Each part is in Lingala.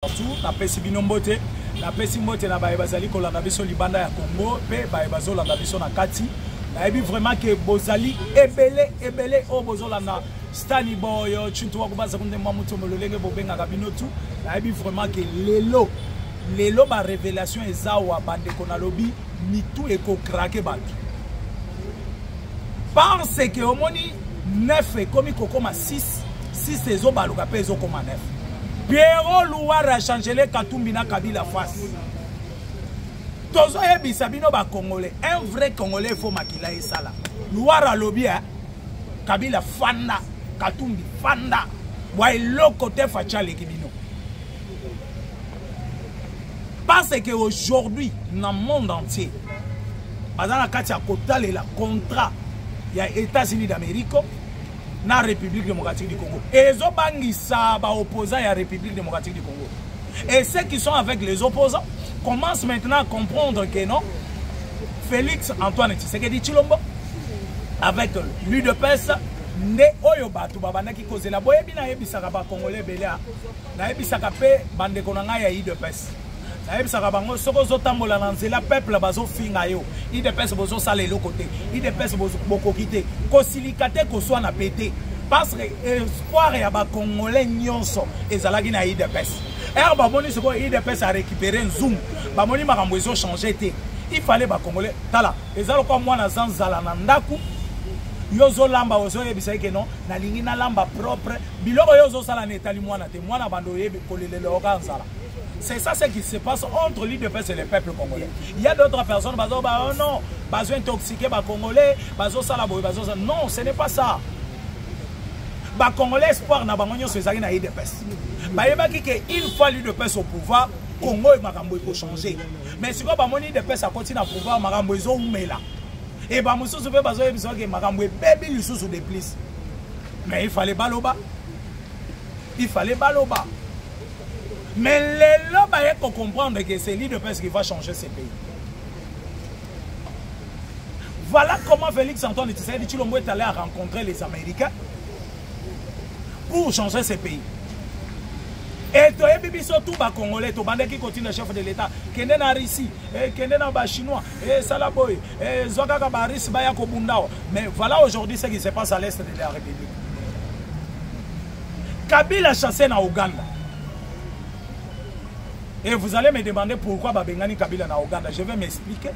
partout na pesi bino mbote na pesi mbote na baye bazali kolanda biso libanda ya Congo pe baye bazolanda biso na kati na yebi vraiment que bozali ebele o bozolanda Stani Boy chintu wakubaza kunde mamuto mololenge bobenga kabino tu na yebi vraiment que lelo ba révélation ezawa bande kona lobi mitu eko craquer bantu parce que omoni 9 komi kokoma 6 ezo baluka pe ezo koma 9 Pierrot Louar a changé les Katumbi na Kabila face. Tozo yebisa bino ba Congolais, un vrai Congolais faut makila et sala. Louar a lobby Kabila fanda, Katumbi fanda. Wa lo côté fachale kibino. Parce que aujourd'hui dans le monde entier, bazana kati ya kotale la contrat ya États-Unis d'Amérique na République démocratique du Congo. Et ils ont bangisa ba opposants à la République démocratique du Congo. Et ceux qui sont avec les opposants commencent maintenant à comprendre que non, Félix Antoine Tshisekedi Tshilombo avec l'UDPS ne oyo batu babana ki kozela boye bina yebisaka ba Congolais belia na yebisaka pe bande konanga ya UDPS. Na yebisaka bango soko zotambola na nzela peuple bazo finga yo IDPS bozo sala le côté IDPS bozo bokokite ko silikate ko soit na pété parce que espoir ya ba Congolais nyonso ezalaki na IDPS ba moni soko IDPS a récupérer nzum ba moni makambo ezo changer té il fallait ba Congolais tala ezalo kwa mwana zanzala na ndaku yozo lamba ozo yebisa ke non na lingi na lamba propre biloko yozo sala na etali mwana te mwana bando yebi kolelele okanzala. C'est ça ce qui se passe entre l'UDPS et le peuple congolais. Il y a d'autres personnes qui disent oh non, ils ont intoxiqué les Congolais, non, ce n'est pas ça. Les Congolais espoir na bango nyonso ezali na UDPS. Bayebaki que une fois l'UDPS au pouvoir, Congo et makambo peut changer. Mais si ba moni UDPS a continué à pouvoir makambo ezo umela. Et ba mususu pe bazo yebisa ke makambo bebi lisusu de plus. Mais il fallait baloba. Mais les lobes il faut comprendre que c'est l'UDPS qui va changer ce pays. Voilà comment Félix Antoine Tshisekedi Tshilombo est allé à rencontrer les Américains pour changer ce pays. Et tu as vu surtout les Congolais, tu as qui continue le chef de l'État, qui est dans Russie, qui est dans les Chinois, et Salaboy, et Zogaka Baris, Bayako Bundao. Mais voilà aujourd'hui ce qui se passe à l'est de la République. Kabila a chassé dans Ouganda. Et vous allez me demander pourquoi Babengani Kabila na Ouganda. Je vais m'expliquer.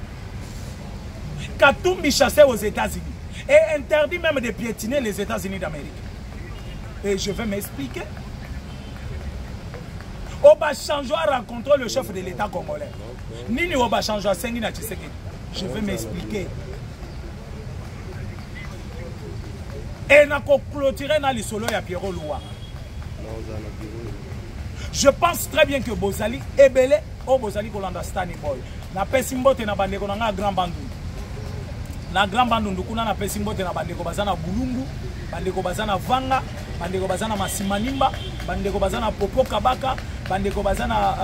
Katumbi chassait aux États-Unis et interdit même de piétiner les États-Unis d'Amérique. Et je vais m'expliquer. Obasanjo a rencontré le chef de l'État congolais. Nini Obasanjo a Sengi na Tshisekedi. Je vais m'expliquer. Et na ko clôturer na lisolo ya Pierrot Louar. Je pense très bien que Bozali ebele o Bozali kolanda Stani Boy. Na pesi mbote na bandeko na Grand Bandundu. Na Grand Bandundu kuna na pesi mbote na bandeko bazana Bulungu, bandeko bazana Vanga, bandeko bazana Masimanimba, bandeko bazana Popo Kabaka, bandeko bazana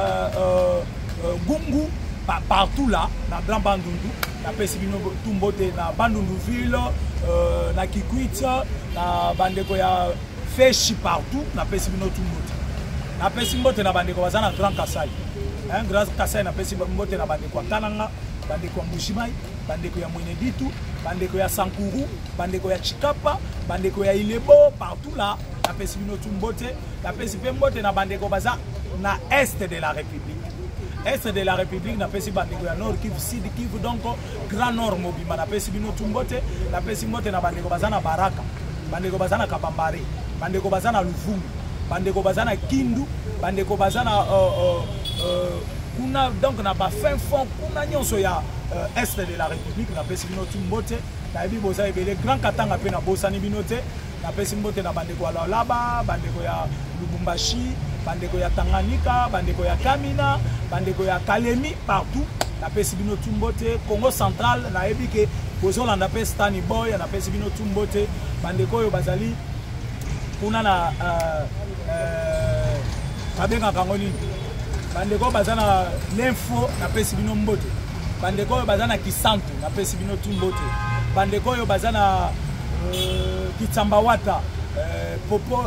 Gungu, partout là na Grand Bandundu. Na pesi bino tumbote na Bandundu ville, na Kikwita, na bandeko ya Feshi partout, na pesi bino tumbote. Na pesi mbote na bandeko bazana Grand Kasai. Grand Kasai na pesi mbote na bandeko Kananga, bandeko Mbushimai, bandeko ya Mweneditu, bandeko ya Sankuru, bandeko ya Chikapa, bandeko ya Ilebo, partout là, na pesi bino tumbote, na pesi mbote na bandeko baza na est de la République. Est de la République na pesi bandeko ya Nord Kivu, Sud Kivu, donc Grand Nord Mobima na pesi bino tumbote, na pesi mbote na bandeko bazana Baraka, bandeko bazana Kabambare, bandeko bazana Luvungu. Bandeko bazana Kindu, bandeko bazana kuna donc na ba fin fond kuna nyonso ya est de la République na pesi bino tumbote na yebi boza ebele Grand Katanga pe na bosani binote na pesi mbote na bandeko ya Laba, bandeko ya Lubumbashi, bandeko ya Tanganyika, bandeko ya Kamina, bandeko ya Kalemi partout na pesi bino tumbote Congo central na yebi ke bozola na pesi Stani Boy na pesi bino tumbote bandeko yo bazali kuna na Kabenga Kangoni bandeko bazana l'info na pesi bino mbote bandeko bazana Kisantu na pesi bino tumbote bandeko yo bazana Kitsambawata Popo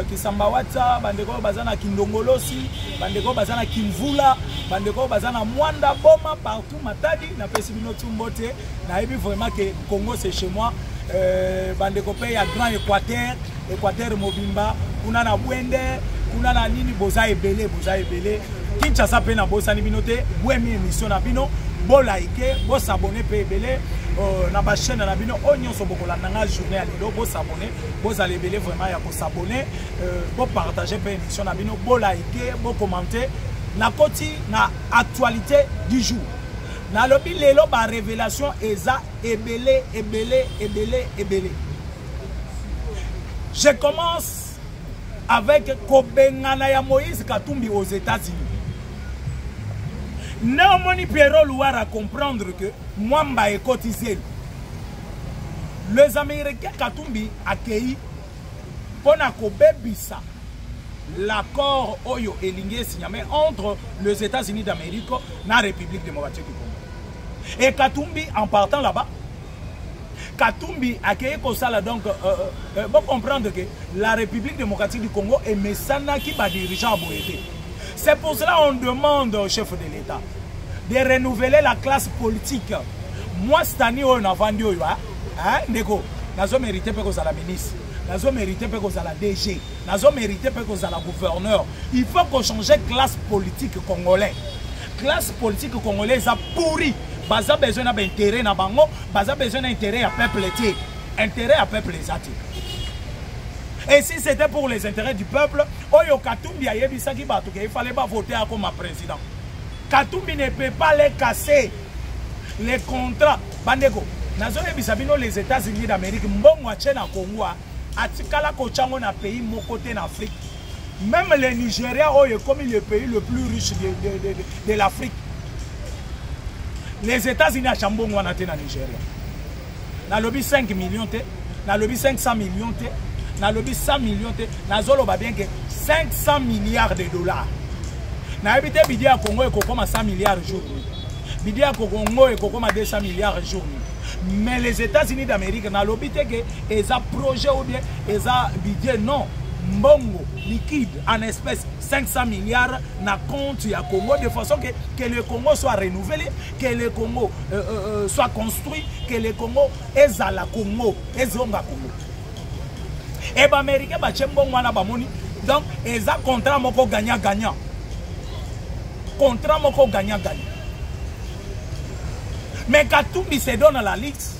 Kisamba Watsa, bandeko bazana Kindongolosi, bandeko bazana Kimvula, bandeko bazana Mwanda Boma partout Matadi na Pesibino Tumbote. Na ebi vraiment que Congo c'est chez moi. Bandeko pays à Grand Équateur Mobimba, kuna na Bwende, kuna na nini boza ebele. Kinshasa pe na bosa ni binote, bwemi émission na bino, bo like, bo s'abonner pe ebele. Na ba chaîne na bino onyo so bokola nanga journée alilo bo s'abonner bo zalebele vraiment ya ko s'abonner bo partager pe émission na bino bo liker bo commenter na koti na actualité du jour na lobi lelo ba révélation eza ebele. Je commence avec Kobengana ya Moïse Katumbi aux États-Unis. Néanmoins, Pierrot Louara à comprendre que Mwamba est cotisé. Les Américains Katumbi accueilli pour Nakobebisa l'accord Oyo et Lingé signé entre les États-Unis d'Amérique et la République démocratique du Congo. Et Katumbi, en partant là-bas, Katumbi accueilli comme ça, donc, pour comprendre que la République démocratique du Congo est Messana qui va diriger à Boété. C'est pour cela qu'on demande au chef de l'État de renouveler la classe politique. Moi, cette année, on a vendu, Neko, nous avons mérité pour la ministre, nous avons mérité pour la DG, nous avons mérité pour la gouverneur. Il faut qu'on change la classe politique congolaise. La classe politique congolaise a pourri. Ils ont besoin d'intérêt, ils ont besoin d'intérêt à peuple. Intérêt à peuple. Et si c'était pour les intérêts du peuple, il fallait pas voter comme président. Katumbi ne peut pas les casser. Les contrats. Bandeko, les États-Unis d'Amérique, Congo, atikala kochango na pays mon côté en Afrique. Même le Nigeria, comme le pays le plus riche de l'Afrique. Les États-Unis à Chambongo en Nigeria. Na lobby 5 millions, na lobby 500 millions. Na lobby 100 millions, na zolo ba bien que 500 milliards de dollars. Na habité bidi à Congo et Congo à 100 milliards jour. Bidi à Congo et Congo à 200 milliards jour. Mais les États-Unis d'Amérique, na lobby que ils ont projet ou bien ils ont budget non. Mbongo liquide en espèces 500 milliards na compte ya Congo de façon que le Congo soit renouvelé, que le Congo soit construit, que le Congo est à la Congo, est zonga Congo. Et les Américains, donc, ils ont contrat moko gagnant-gagnant. Contrat moko gagnant-gagnant. Mais quand tout se donne la liste,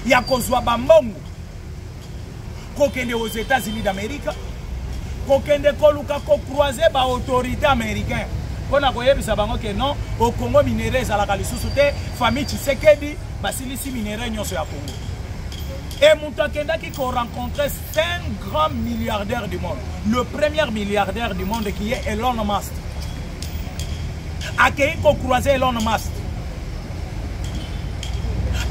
il y a Kozwa Bambongo, qui est aux États-Unis d'Amérique, qui est croisé par l'autorité américaine. On a que non, au Congo minéré, à la famille Tshisekedi, basilisi minéré nyonso ya Congo. Et Moutakenda qui a rencontré 5 grands milliardaires du monde. Le premier milliardaire du monde qui est Elon Musk. A qui a croisé Elon Musk.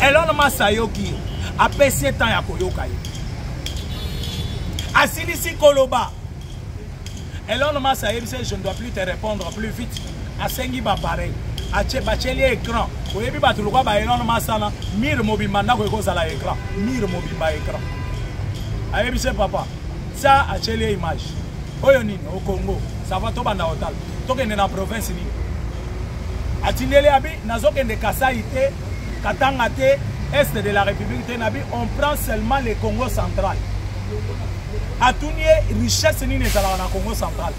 Elon Musk a yoki. A passé temps à Koyokai. A Silisi Koloba. Elon Musk a dit je ne dois plus te répondre plus vite. A Sengi pareil. A Tchébacheli écran. Vous avez vu que le roi Elon Musk a mire mobimba na ko kozala écran. Mire mobimba écran. Aye bise papa. Ça a cheli image. Oyo nini au Congo. Ça va to banda hotel. To kende na province ni. Atindele abi nazo kende Kasai te, Katanga te, est de la République te nabi, on prend seulement le Congo central. Atunier richesse ni nezala na Congo central.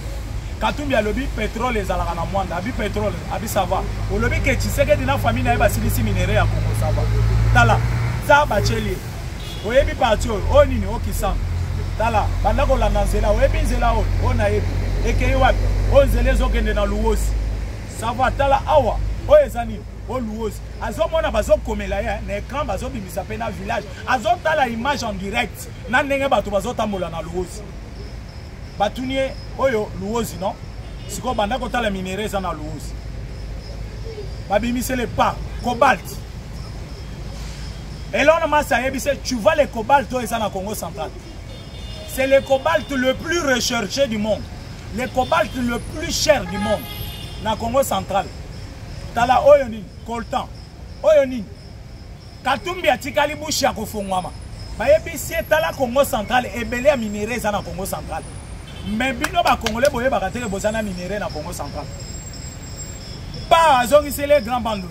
Katumbi a lobi pétrole les alaka na mwanda, abi pétrole, abi ça va. O lobi ke Tshisekedi na famille na ba silisi minéraux ya Congo ça va. Tala, ça ba cheli. O yebi parti o nini o kisang. Tala, banda ko la nanzela, o yebi nzela o na yebi. Eke wapi? O nzele zo kende na Luosi. Ça va tala awa. O ezani o Luosi. Azo mona bazo komela ya na écran bazo bimisa pe na village. Azo tala image en direct. Na ndenge bato bazo tambola na Luosi. Batunier oyo Luosi non siko banda ko tala minéraux za na Luosi babimise le pas cobalt Elon Musk a dit tu vois le cobalt au na Congo central, c'est le cobalt le plus recherché du monde, le cobalt le plus cher du monde na Congo central. Tala oyo nini coltan oyo nini Katumbi atikali bushi ya kofungwama bayebisi etala Congo central ebele ya minéraux eza na Congo central. Mais bino ba congolais boye ba kateke bozana minéraux na Congo central. Pas azongisi les grands bandundu.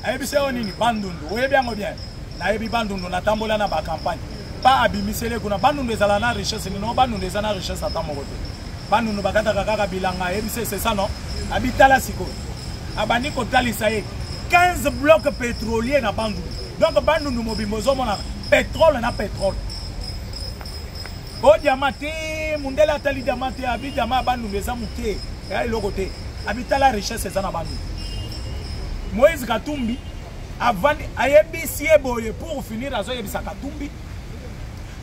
Ayebisi onini bandundu. Oyebi yango bien. Na yebi bandundu na tambola na ba campagne. Pas abimisele kuna bandundu ezala na richesse non bandundu ezala na richesse ata moko te. Bandundu bakata kaka bilanga ayebisi c'est ça non. Abitala siko. Abani kotalisa ye 15 blocs pétroliers na bandundu. Donc bandundu mobimbozo mona pétrole na pétrole. O diamante mundela tali diamante abi diamant bandundu eza muke. Ya iloko te. Abitala richesse eza na bandundu. Moïse Katumbi avant ayebisi eboye pour finir azo yebisa Katumbi.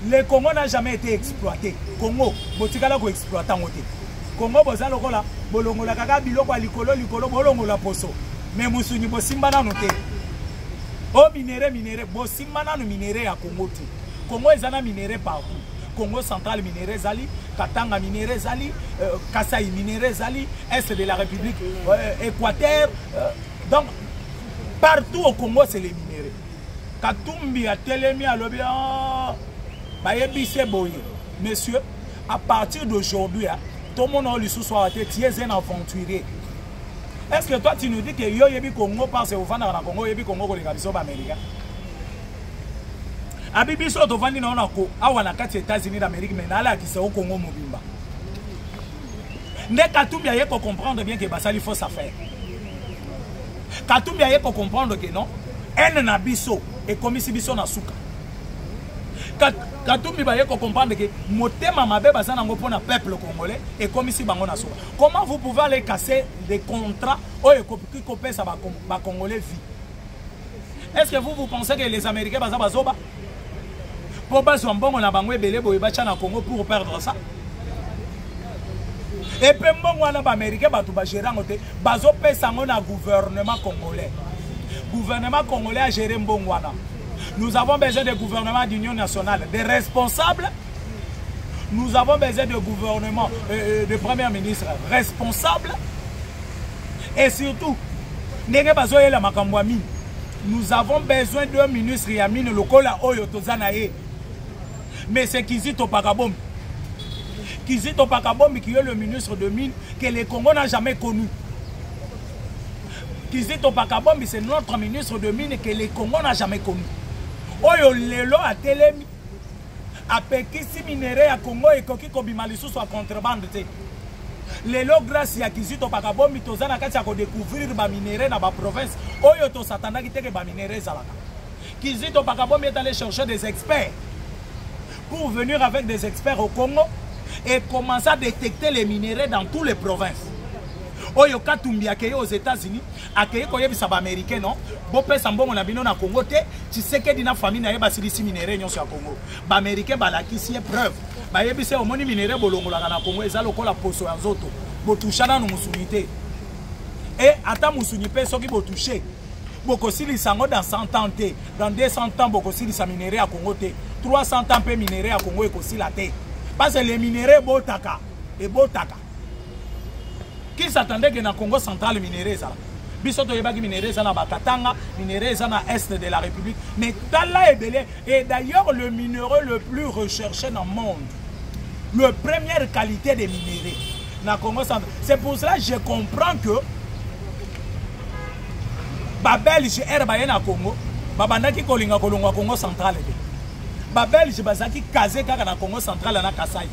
Le Congo n'a jamais été exploité. Congo botikala ko exploiter ngote. Congo boza lokola bolongola kaka biloko likolo bolongola poso. Mais musuni bosimba na note. O minéré bosimba na no minéré ya Congo te. Congo ezana minéré partout. Congo central minéré zali, Katanga minéré zali, Kasai minéré zali, Est de la République, Équateur. Donc partout au Congo c'est les minéraux. Katumbi a telemi à l'objet. Monsieur, à partir d'aujourd'hui, tout le monde a eu soit un aventurier. Est-ce que toi tu nous dis que yo yebi Congo passe au Fana na Congo yebi Congo ko les biso ba Américain? Abibiso to vandi na onako awa na kati États-Unis d'Amérique mais na la ki se au Congo mobimba. Ndé Katumbi a ko comprendre bien que basali faut ça faire. Katumbi a ko comprendre que non, en na biso et comme si biso na suka. Katumbi ba ko comprendre que motema mabe bazana ngo pona peuple congolais et comme si bango na suka. Comment vous pouvez aller casser des contrats oyo qui kopesa ba congolais vie? Est-ce que vous pensez que les Américains bazoba pour bazo mbongo na bango ebele boye bacha na Congo pour perdre ça? Et puis mbongo wana ba Américain batu ba gérer ngote bazo pesa ngo na gouvernement congolais. Gouvernement congolais a géré mbongo wana. Nous avons besoin de gouvernement d'union nationale, des responsables. Nous avons besoin de gouvernement, de premier ministre responsable. Et surtout, nous avons besoin d'un ministre Yamine Lokola Oyo Tozanae. Mais c'est Kizito Pakabombi. Kizito Pakabombi qui est le ministre de Mines que le Congo n'a jamais connu. Kizito Pakabombi c'est notre ministre de Mines que le Congo n'a jamais connu. Oyo lelo a telemi a pekisi minéré à Congo et koki kobima lisusu a contrebande te. Lelo grâce à Kizito Pakabombi tozana kati ya ko découvrir ba minéré na ba province oyo to satanda ki teke ba minéré zalaka. Kizito Pakabombi est allé chercher des experts pour venir avec des experts au Congo et commencer à détecter les minéraux dans toutes les provinces. Oyo Katumbi accueilli aux États-Unis, accueilli quand il y a des Américains, non? Bopé Sambon, on a bien au Congo, tu sais que dans la famille, il y a des minéraux sur le Congo. Les Américains, ils ont preuve. Ils ont dit que les minéraux sont au Congo, ils ont la poste en zoto. Ils ont touché dans nos musulmanités. Et attends, musulmanités, ceux qui ont touché. Beaucoup si les sangs dans 100 ans, dans 200 ans, beaucoup si les minéraux à Congo, 300 ans, peu minéraux à Congo et aussi la terre. Parce que les minéraux, botaka et botaka. Qui s'attendait que dans le Congo central, minéraux, ça. Bisoto yebaki minéraux, ça na Bakatanga, minéraux, ça na Est de la République. Mais Tala est belé. Et d'ailleurs, le minéraux le plus recherché dans le monde. La première qualité des minéraux dans le Congo central. C'est pour cela que je comprends que Babelge Herbaye na Congo, Babandaki Kolinga Kolonga Congo central. Babelge Bazaki Kazé Kaka na Congo central na Kasai.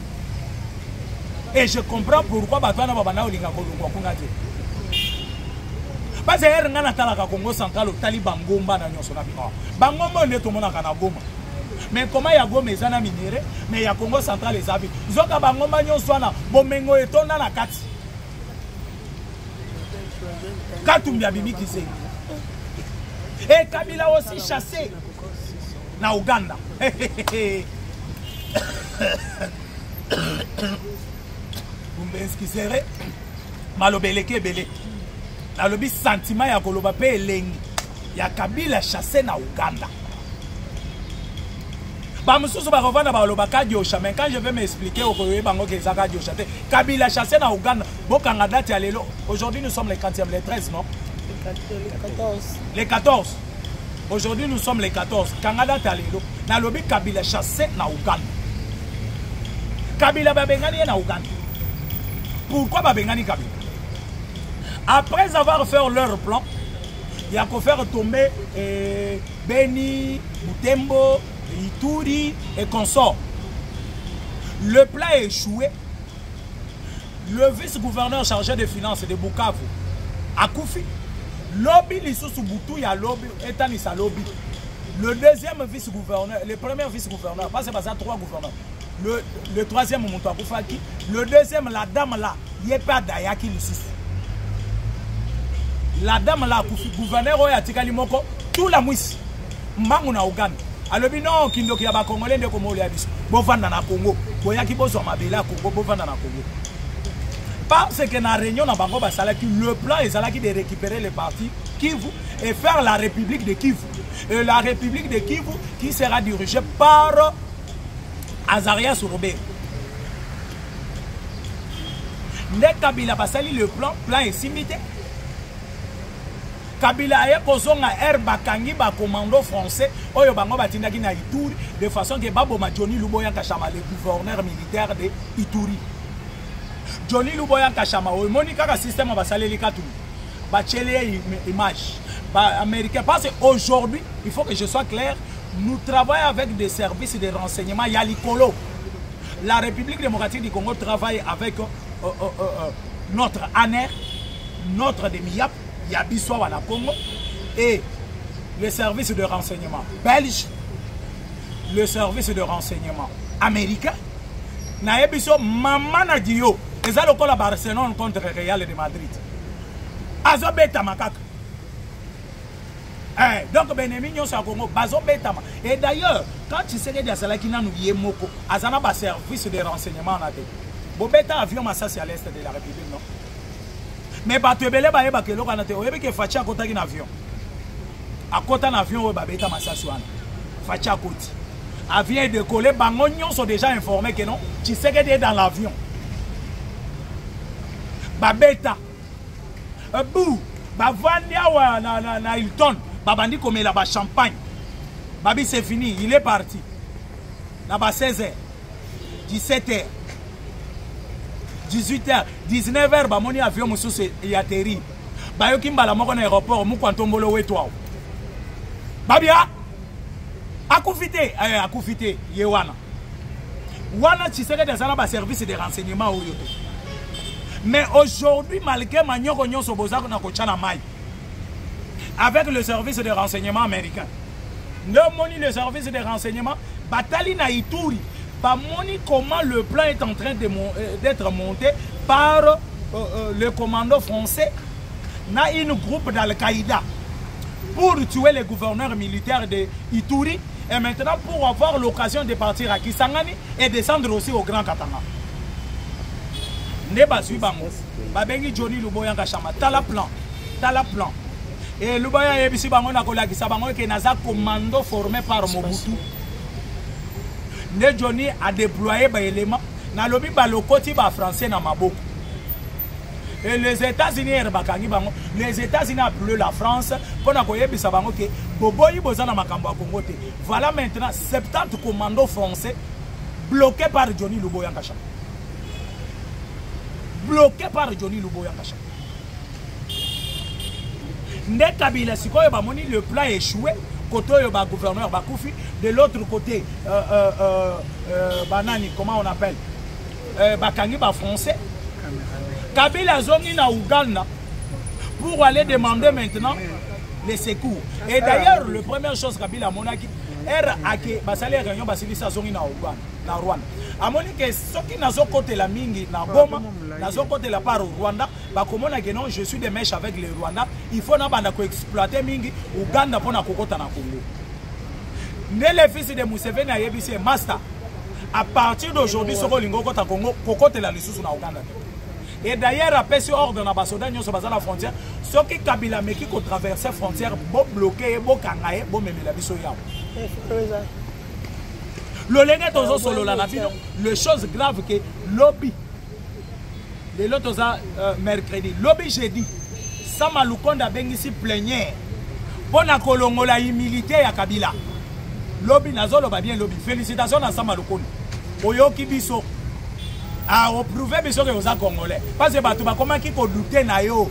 Et je comprends pourquoi Batwana Babana Olinga Kolonga Konga. Parce que Hernga na Talaka Congo central au Taliban Gomba na Nyonso na Bima. Bangomba ne tomona kana Goma. Mais comment ya Goma ezana minéré, mais ya Congo central les habits. Zoka Bangomba Nyonso na Bomengo etona na kati. Katumbi abimi kise. Et Kabila aussi chassé na Ouganda. Vous m'excuserez. Malobeleke belé. Na lobi sentiment ya koloba pe elengi. Ya Kabila chassé na Ouganda. Ba mususu ba revendre ba loba kadi osha. Mais quand je vais m'expliquer au koyoye bango ke zaka di osha. Kabila chassé na Ouganda. Bokanga date ya lelo. Aujourd'hui nous sommes les 40e, les 13 non? Les 14. Aujourd'hui, nous sommes les 14. Kangada Talelo, na lobby Kabila chassé na Ouganda. Kabila Babengani na Ouganda. Pourquoi Babengani Kabila? Après avoir fait leur plan, il y a qu'à faire tomber Beni, Butembo, Ituri et consorts. Le plan est échoué. Le vice-gouverneur chargé des finances de Bukavu, Akoufi, lobby l'issous Boutou, il y a lobby, Etanissa lobby. Le deuxième vice-gouverneur, le premier vice-gouverneur, pas c'est pas ça, 3 gouverneurs. Le troisième, Moutou Akoufaki. Le deuxième, la dame là, il n'y a pas d'Ayaki l'issous. La dame là, gouverneur Oyatika Limoko, tout la mousse, Manguna Ouganda. Alors, non, Kindo Kiaba Congolais de Komo Liabis, Bovanda na Congo, Boyaki Bozo Mabela, Congo, Bovanda na Congo. Parce que dans la réunion, le plan est de récupérer les partis Kivu et faire la République de Kivu. Et la République de Kivu qui sera dirigée par Azaria Souroubé. Dès Kabila Basali, le plan est simité. Kabila est posé à Air Bakangi, ba commando français, Oyo Bango Batindaki na Ituri, de façon que Babo Madjoni Luboya Kachama, le gouverneur militaire de Ituri. Johnny Luboya Kachama, Monica ka système va saler les katou. Bachele image. Américain. Parce qu'aujourd'hui, il faut que je sois clair, nous travaillons avec des services de renseignement. Yalikolo. La République démocratique du Congo travaille avec notre ANER, notre DEMIAP, Yabiswa Wana Congo, et le service de renseignement belge, le service de renseignement américain. Naebiso Mamana Dio. Et ça, le la Barcelone contre Real de Madrid. Azo Betama Kaka. Donc, Benemignon, c'est un Congo. Bazo Betama. Et d'ailleurs, quand tu sais que des Asala qui n'ont pas moko, Azana ba service de renseignement en Ade. Bobeta avion massacre à l'est de la République, non? Mais Batebele ba eba ke lo kanate, oyebi ke fachi à côté d'un avion. À côté d'un avion, ba beta massacre wana. Fachi à côté. Avion décollé, Bangonion sont déjà informés que non, tu sais que tu es dans l'avion. Babeta, Bou, Bavandia na Hilton, Babandi comme là-bas champagne. Babi c'est fini, il est parti. Là-bas 16h, 17h, 18h, 19h, Bamoni avion moussou c'est atterri. Bayoki mbala moko na aéroport, Moukantombolo wetwa. Babia, Akoufité, Yewana. Wana tu sais que des ans service de renseignement au yoto. Mais aujourd'hui, malgré Magnon Sobozak na Kochana Mai, avec le service de renseignement américain, le service de renseignement, Batali na Ituri, Bamoni comment le plan est en train d'être monté par le commando français, na une groupe d'Al-Qaïda pour tuer les gouverneurs militaires de Ituri et maintenant pour avoir l'occasion de partir à Kisangani et descendre aussi au Grand Katanga. Neba Suibango, Babengi Johnny Luboya Kachama, t'as plan. Et Luboya Ebisi Bango Nakola Kisabango qui est un commando formé par Mobutu. Ne Johnny a déployé des éléments, na lobi balokoti ba français na maboko. Et les États-Unis, les États-Unis appellent la France pour que Boboyi Bozana Makambo Congo. Voilà maintenant 70 commandos français bloqués par Johnny Luboya Kachama. Bloqué par Johnny Luboya Kachama. Ndé Kabila Sikoyo Bamoni, le plan est échoué. Côté le gouverneur Bakoufi. De l'autre côté, Banani, comment on appelle Bakangi ba français. Kabila Zongi na Ouganda pour aller demander maintenant les secours. Et d'ailleurs, la première chose Kabila Monaki, era ake basali réunion basili sa Zongi na Ouganda, na Rwanda. Amoni que ce qui n'a pas côté la mingi na Goma, n'a pas côté la part au Rwanda, ba komona que non, je suis des mèches avec les Rwandais, il faut na banda ko exploiter mingi Ouganda pour na kokota na Congo. Ne les fils de Museveni a yebisi master. À partir d'aujourd'hui, ce Lingo kota Congo, kokote la lisusu na Ouganda. Et d'ailleurs, après ce ordre dans la frontière, ceux qui Kabila Meki qui traversent la frontière, bon bloqué, bon kangaye, bon même la biso yao. Le lengue tozo solo la navino, le chose grave que lobby, les lots mercredi, lobby jeudi, Samalukonda bengisi plénière, Pona kolongola humilité ya Kabila. Lobby nazolo ba bien lobby. Félicitations à Sama Lukonde. Oyoki biso. Ah, on prouve biso que vous êtes congolais. Parce que bato ba comment ki ko douter na yo.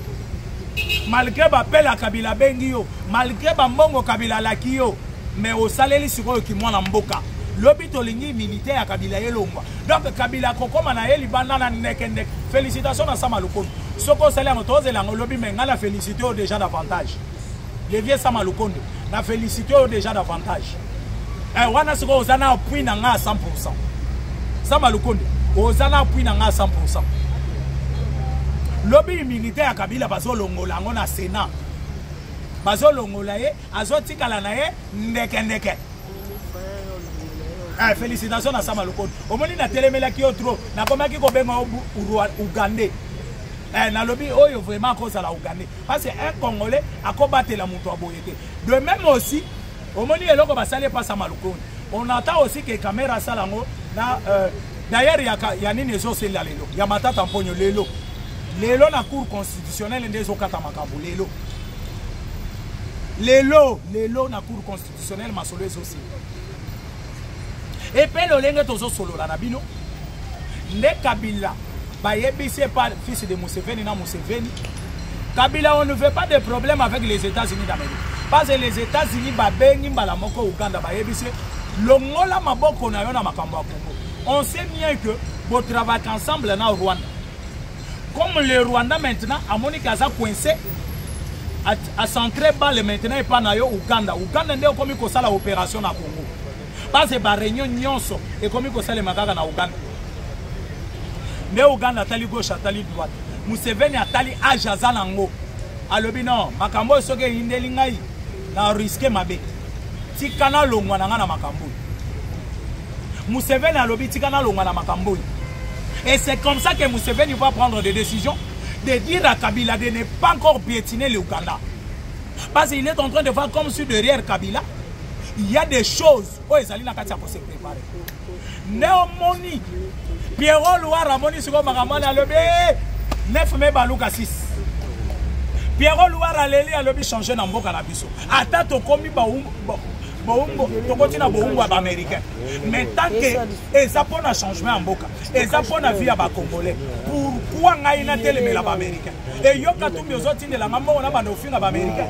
Malgré ba pela Kabila bengi yo, malgré ba mbongo Kabila laki yo, mais au saleli siko ki mwana mboka. Lobby tolingi militaire ya Kabila yelongwa. Donc Kabila kokoma na yeli banda na nekende. Félicitations à Sama Lukonde. Soko sala ngotoze la lobby menga la félicité déjà davantage. Le vieux Sama Lukonde na félicité déjà davantage. Wana siko ozana appui na nga à 100%. Sama Lukonde ozana appui na nga à 100%. Lobby militaire à Kabila bazo longola ngona Sénat. Bazo longola ye azoti kala na ye ndeke. Félicitations à Sama Lukonde. Omoni na telemela ki otro na komaki ko benga Ugandais. Na lobby oyo vraiment cause la Ugandais. Parce que un Congolais a combattu la muto aboyete. De même aussi omoni eloko basale pas Sama Lukonde. On entend aussi que caméra salango na d'ailleurs il y a nini zo sel la lelo. Ya matata mponyo lelo. Lelo na cour constitutionnelle ndezo kata makambo lelo. Lelo na cour constitutionnelle masolo aussi. Et puis le lenge tozo solo la nabino. Ne Kabila ba yebise pas fils de Museveni na Museveni. Kabila on ne veut pas de problème avec les États-Unis d'Amérique. Parce que les États-Unis ba bengi mbala moko Uganda ba yebise longola maboko na yo na makambo ya Congo. On sait bien que vous travaillez ensemble na Rwanda. Comme le Rwanda maintenant, à Monique Aza coincé, à centrer balle maintenant et pas na yo Uganda. Uganda n'est comme il la opération na Congo. Parce que la réunion nyonso et comme il le magaga na Uganda. Mais Uganda tali gauche à tali droite. Museveni a tali ajaza nango. Alobi non, makambo soke indelingai na risque mabe. Tikana longwa na ngana makambo. Museveni alobi tikana longwa na makambo. Et c'est comme ça que Museveni va prendre des décisions de dire à Kabila de ne pas encore piétiner le Ouganda. Parce qu'il est en train de voir comme si derrière Kabila, il y a des choses. Oh, ils allaient pour se préparer. Néomoni, Pierrot Loire, Ramoni, Sugo Maramana, le B, 9 mai Balouka 6. Pierrot Loire, Aleli, a le changé dans Mboka Nabiso. Attends, tu commis tu continues à boumba américain. Mais tant que ça pour un changement en Mboka, et ça pour la vie à Congolais, pourquoi on a télé mais américain? Et yo katumbi aux autres de la maman on a bandé au film américain.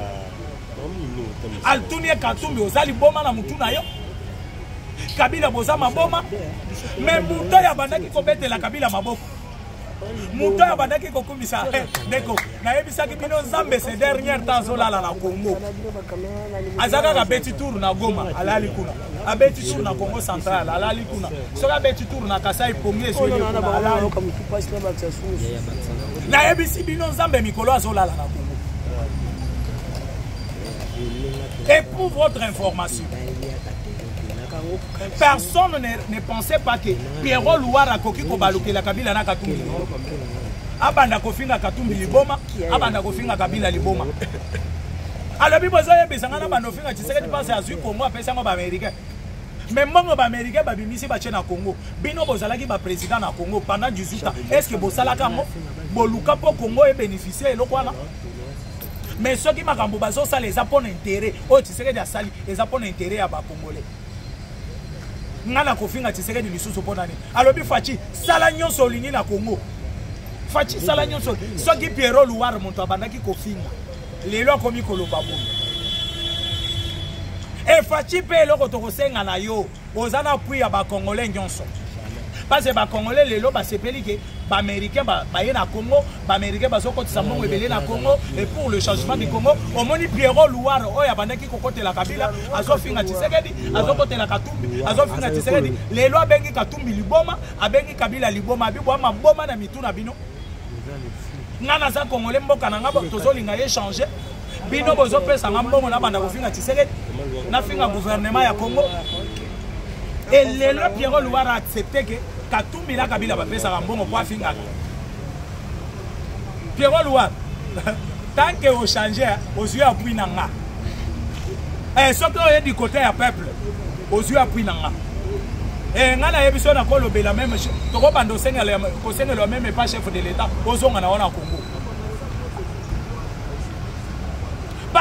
Altunie katumbi aux ali boma na mutuna yo. Kabila boza maboma. Mais muto ya bandaki kobete la Kabila maboko. Muto ya bandaki kokumisa ndeko. Na yebisa ki bino Nzambe ces derniers temps zola la Congo. Azaka ka beti tour na Goma alali kuna. A beti tour na Congo central alali kuna. Soka beti tour na Kasai Pongi so yo alali. Na yebisi bino Nzambe mikolo azola la Congo. Et pour votre information, personne ne pensait pas que Pierrot Louara Koki Kobaluke la Kabila na Katumbi. Abanda kofinga Katumbi liboma, abanda kofinga Kabila liboma. Alors biboza yebisanga na bando finga Tshisekedi passe azui Congo apesa ngo ba américain. Mais mbongo ba américain ba bimisi ba chena Congo. Bino bozalaki ba président na Congo pendant 18 ans. Est-ce que bosalaka ngo boluka po Congo e bénéficier eloko wana? Mais ceux qui makambo bazo ça les a pour intérêt. Oh Tshisekedi asali les a pour intérêt à ba Congolais. Ngana kofinga Tshisekedi lisusu pona ni. Alobi Fachi sala nyonso olingi na Congo. Fachi sala nyonso. Soki Pierrot Louare monto abandaki kofinga. Lelo komi koloba boy. Et Fachi pe eloko tokosenga na yo. Ozana appui ya ba Congolais nyonso. Parce que ba Congolais lelo ba sepeli ke ba américain ba ye na Congo, ba américain ba sokotisa mbongo ebele na Congo et pour le changement du Congo, omoni Pierrot Louare oyo abandaki kokotela Kabila, azofinga Tshisekedi, azokotela Katumbi, azofinga Tshisekedi, lelo abengi Katumbi liboma, abengi Kabila liboma, bibwa maboma na mituna bino. Ngana za Congolais mboka na ngabo tozolinga ye changer. Bino bozo pesa ngambongo na banda kofinga Tshisekedi, na finga gouvernement ya Congo. Et lelo Pierrot Louare a accepté que Katumbi la Kabila va pesa ngambongo kwa finga. Pierrot Louare tant que vous changez aux yeux appui nanga. Et ce que est du côté du peuple aux yeux appui nanga. Et ngana yebiso na ko lobela même to ko bando senga le même pas chef de l'état ozonga na wana Congo.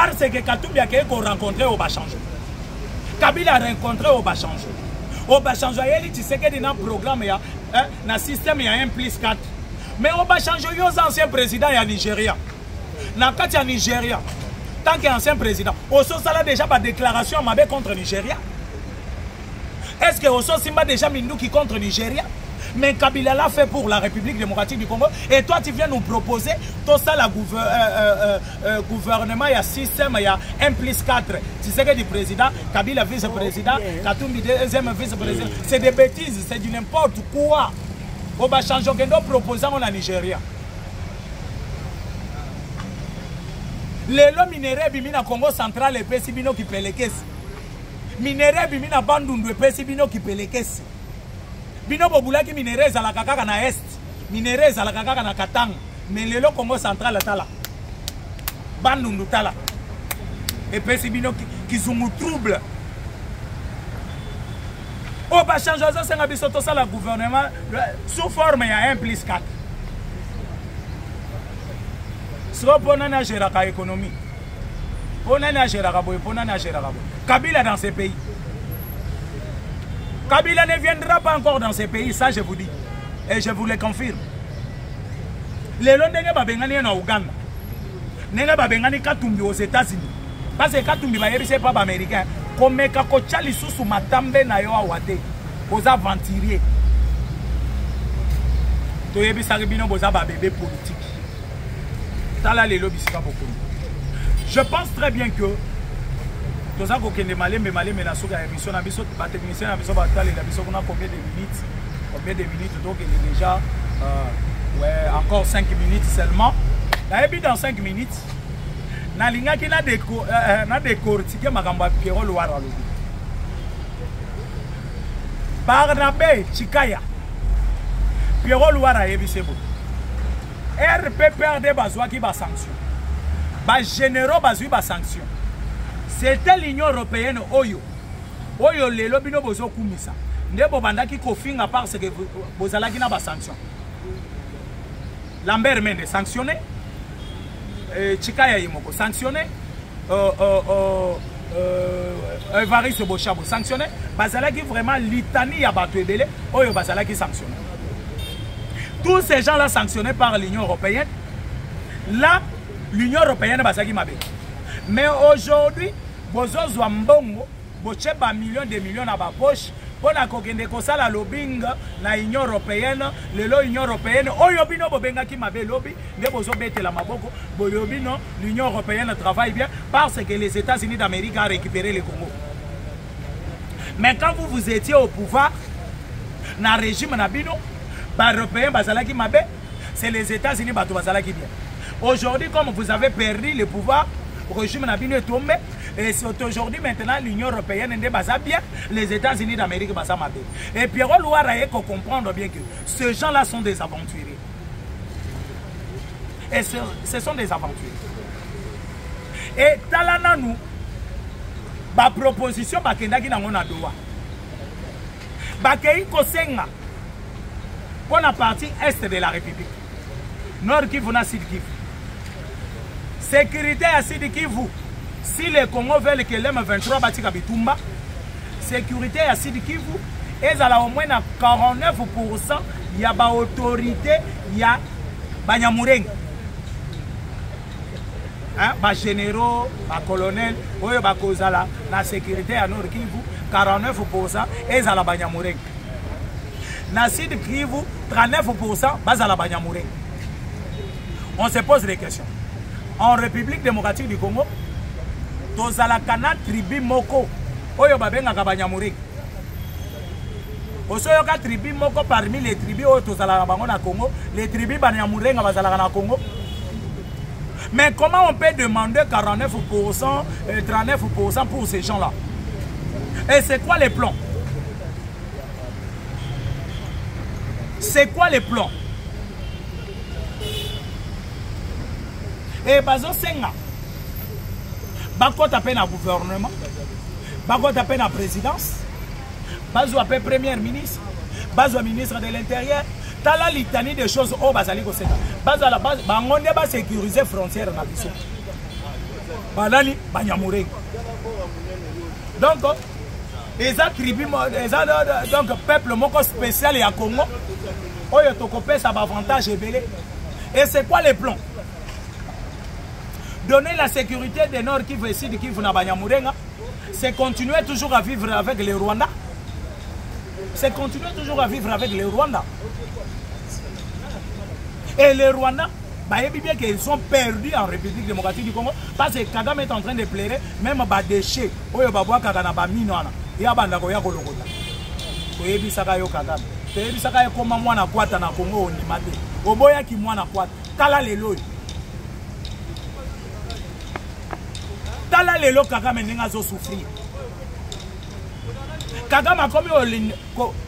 Parce que Katumbi a rencontré au Bachanjo. Kabila a rencontré au Bachanjo. Au Bachanjo, tu sais qu'il y a un programme, un système, il y a 1+4. Mais au Bachanjo, il y a un ancien président il y a Nigeria. Dans le cas de Nigeria, tant qu'il y a un ancien président, Osso Sala déjà pas déclaration contre Nigeria. Est-ce que Osso Simba déjà Mindouki contre Nigeria? Mais Kabila l'a fait pour la République démocratique du Congo. Et toi, tu viens nous proposer tout ça, le gouvernement, il y a système, il y a 1+4. Tu sais que du président, Kabila vice-président, Katumbi deuxième vice-président. C'est des bêtises, c'est du n'importe quoi. On va changer nos proposants en Nigeria. Les lots minéraux bimina Congo central et Pessibino qui paie les caisses. Minéraux bimina Bandundu et Pessibino qui paie les caisses. Bino bobulaki minéraux à la kaka na est, minéraux à la kaka na Katang, mais les lots Congo central tala. Bandundu tala. Et Pessibino qui sont troubles. On va changer ça, c'est un bisoto ça le gouvernement sous forme il y a 1+4. Si on a géré l'économie, on a géré Kabila dans ces pays. Kabila ne viendra pas encore dans ces pays, ça je vous dis. Et je vous le confirme. Les Londoniens sont en Ouganda. Les Londoniens sont aux États-Unis. Parce que Katumbi c'est pas américain. Comme Kakochali sous matambe na yo awate. Aux aventuriers. Toyebi Saribino boza ba bébé politique. Tala les lobbies pas beaucoup. Je pense très bien que tout ça que malé mais la souga émission na biso ba technicien na biso ba tala la biso on a combien de minutes donc il est déjà ouais encore 5 minutes seulement. Là et dans 5 minutes na linga ki na décortiquer makamba Pierrot Louara lobi. Barnabé Chikaya Pierrot Louara yebisebo. RPPRD bazwa ki ba sanction. Ba généraux bazwi ba sanction. C'était l'Union européenne oyo. Oyo lelo bino bozo kumisa. Ndebo bandaki kofinga parce que bozalaki na ba sanction. Lambert Mende sanctionné. Chikaya Yimoko sanctionné. Evariste Bochabo sanctionné. Bazalaki vraiment litanie ya bato ebele. Oyo bazalaki sanctionné. Tous ces gens-là sanctionnés par l'Union européenne. Là, l'Union européenne bazalaki mabe. Mais aujourd'hui, bozo zwambongo, boche ba millions de millions à ba poche. Pour la kokende kosala lobbying na Union européenne, l'Union européenne, oyo bino bobenga ki mabe lobby, ne bozo bete la maboko, boyo bino l'Union européenne travaille bien parce que les États-Unis d'Amérique ont récupéré le Congo. Mais quand vous étiez au pouvoir, dans le régime nabino, les Européens bazalaki mabe, c'est les États-Unis bazalaki bien. Aujourd'hui, comme vous avez perdu le pouvoir, le régime nabino est tombé. Et c'est aujourd'hui maintenant l'Union européenne est bien, les États-Unis d'Amérique sont mal. Et Pierrot Louara il faut comprendre bien que ces gens-là sont des aventuriers. Et ce sont des aventuriers. Et talana nous, ma proposition bakendaki na mona doa. Bakei kosenga pour la partie est de la République. Nord Kivu na Sud Kivu. Sécurité à Sud Kivu. Si les Congo veulent que l'M23 batika bitumba, sécurité à Sud Kivu, et à au moins 49%, il y a ba autorité, il y a Banyamureng. Hein, ba généraux, ba colonel, oyo ba kozala la sécurité à Nord Kivu, 49% et à la Banyamureng. Na Sud Kivu, 39% bazala Banyamureng. On se pose des questions. En République démocratique du Congo, tozala kana tribu moko oyo babenga Banyamureng. Osoyoka tribu moko parmi les tribus oyo tozala bango na Congo, les tribus Banyamureng bazala na Congo. Mais comment on peut demander 49%, 39% pour ces gens-là? Et c'est quoi les plans? C'est quoi les plans? Et bazo senga bako tapé na gouvernement, bako tapé na présidence, bazo appelé premier ministre, bazo ministre de l'intérieur, t'as la litanie de choses au bazali ko senga. Bazo la base bangonde ba sécuriser frontière na biso. banani banyamurenga donc eza tribu eza donc peuple moko spécial ya Congo oyo tokopesa avantage ebele. Et c'est quoi les plans? Donner la sécurité des Nord Kivu et Sud Kivu na banyamurenga, c'est continuer toujours à vivre avec les Rwandais. C'est continuer toujours à vivre avec les Rwandais. Et les Rwandais, bah, bien qu'ils sont perdus en République démocratique du Congo parce que Kagame est en train de pleurer même des déchets. Oyo babwa Kagame ba minwana. Ya banda ko ya kolokota. Oyebi saka yo Kagame. Oyebi saka yo koma mwana kwata na Congo onimate. Oboya ki mwana kwata. Tala lelo. Tala lelo Kagame ninga zo souffrir. Kagame a komi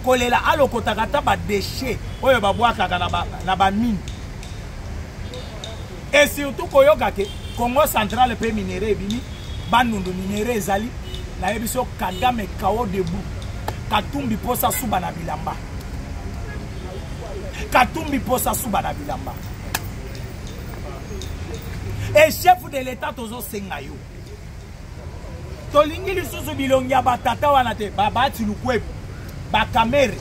kolela alokota kata ba déchets. Oyo babwa Kagame na ba mine. Et surtout koyoka ke Congo central pe minéré bini banundu minéré ezali na yebiso Kagame kao debout katumbi posa suba na bilamba katumbi posa suba na bilamba et chef de l'état tozo senga yo tolingi lisusu bilongi ya batata wana te babati lukwe ba kamere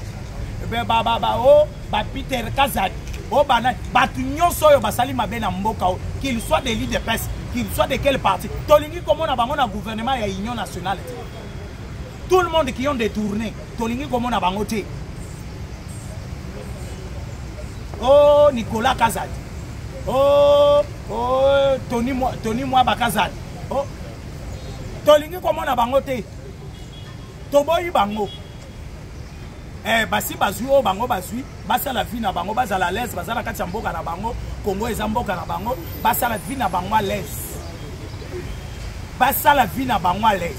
ba o ba Peter Kazadi oh bana batu nyonso oyo basali mabe na mboka qu'il soit de l'île de presse qu'il soit de quel parti tolingi comme na bango na gouvernement ya union nationale tout le monde qui ont détourné tolingi comme na bango te oh Nicolas Kazadi oh Tony Mwaba Kazadi oh tolingi comme na bango te toboyi bango basi bazui o bango bazui basa la vie na bango basa la l'aise basa la kati ya mboka na bango Congo eza mboka na bango basa la vie na bango à l'aise basa la vie na bango à l'aise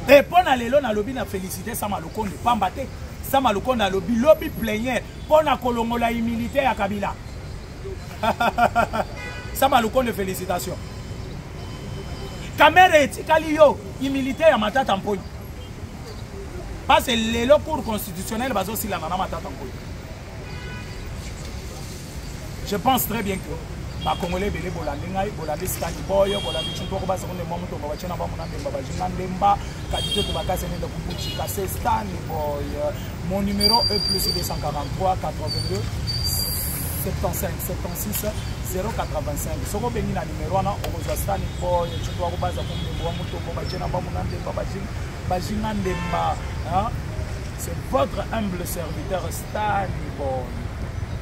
et pona lelo na lobi na féliciter Sama Lukonde pamba te Sama Lukonde na lobi plénière pona kolongola humilité ya Kabila Sama Lukonde félicitations Kamere etikali yo humilité ya Matata Mponi. Parce que les cours constitutionnels, je pense très bien que les Congolais belé bolandingai bolandi skani boyo bolandi chimpo ko basa konde momo to babachena ba munande babajinga ndemba kadito to bakase ne de kubuchi kase stani boy. Mon numéro est plus 243 82 75 76 085 soko bengi na numéro na okozwa stani boy chimpo ko basa konde momo to babachena ba munande babajinga ndemba. C'est votre humble serviteur Stanley Boy.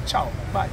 Ciao, bye.